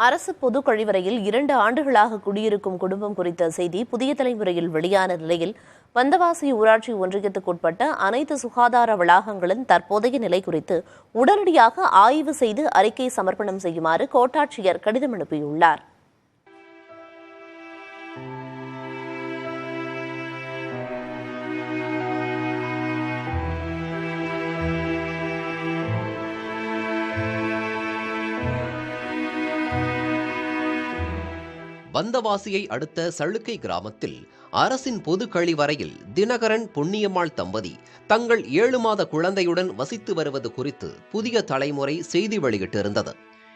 அரசு பொது கழிவறையில் 2 ஆண்டுகளாக குடியிருக்கும் குடும்பம் குறித்த செய்தி புதிய தலைமுறையில் வெளியான நிலையில் வந்தவாசி ஊராட்சி ஒன்றியத்துக்குட்பட்ட அனைத்து சுகாதார வளாகங்களின் தற்போதைய நிலை குறித்து உடனடியாக ஆய்வு செய்து அறிக்கை சமர்ப்பணம் செய்யுமாறு கோட்டாட்சியர் கடிதம் அனுப்பியுள்ளார். வந்தவாசியை அடுத்த சளுக்கை கிராமத்தில் அரசின் பொது கழிவறையில் தினகரன் பொன்னியம்மாள் தம்பதி தங்கள் 7 மாத குழந்தையுடன் வசித்து வருவது குறித்து புதிய தலைமுறை செய்தி வெளியிட்டிருந்தது.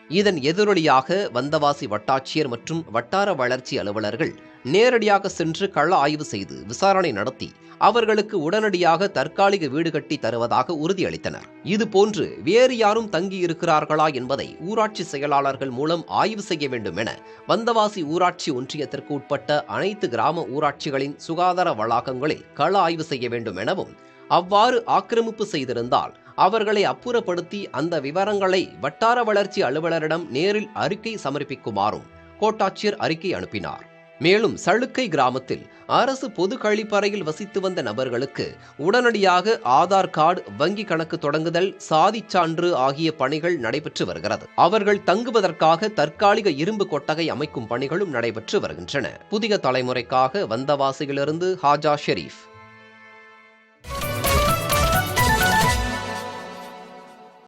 இதன் எதிரொலியாக வந்தவாசி வட்டாட்சியர் மற்றும் வட்டார வளர்ச்சி அலுவலர்கள் நேரடியாக சென்று கள ஆய்வு செய்து விசாரணை நடத்தி அவர்களுக்கு உடனடியாக தற்காலிக வீடு கட்டி தருவதாக உறுதியளித்தனர். இதுபோன்று வேறு யாரும் தங்கியிருக்கிறார்களா என்பதை ஊராட்சி செயலாளர்கள் மூலம் ஆய்வு செய்ய வேண்டும் என வந்தவாசி ஊராட்சி ஒன்றியத்திற்கு உட்பட்ட அனைத்து கிராம ஊராட்சிகளின் சுகாதார வளாகங்களில் கள ஆய்வு செய்ய வேண்டும் எனவும், அவ்வாறு ஆக்கிரமிப்பு செய்திருந்தால் அவர்களை அப்புறப்படுத்தி அந்த விவரங்களை வட்டார வளர்ச்சி அலுவலரிடம் நேரில் அறிக்கை சமர்ப்பிக்குமாறும் கோட்டாட்சியர் அறிக்கை அனுப்பினார். மேலும் சளுக்கை கிராமத்தில் அரசு பொது கழிப்பறையில் வசித்து வந்த நபர்களுக்கு உடனடியாக ஆதார் கார்டு, வங்கி கணக்கு தொடங்குதல், சாதிச் சான்று ஆகிய பணிகள் நடைபெற்று வருகிறது. அவர்கள் தங்குவதற்காக தற்காலிக இரும்பு கொட்டகை அமைக்கும் பணிகளும் நடைபெற்று வருகின்றன. புதிய தலைமுறைக்காக வந்தவாசியிலிருந்து ஹாஜா ஷெரீப்.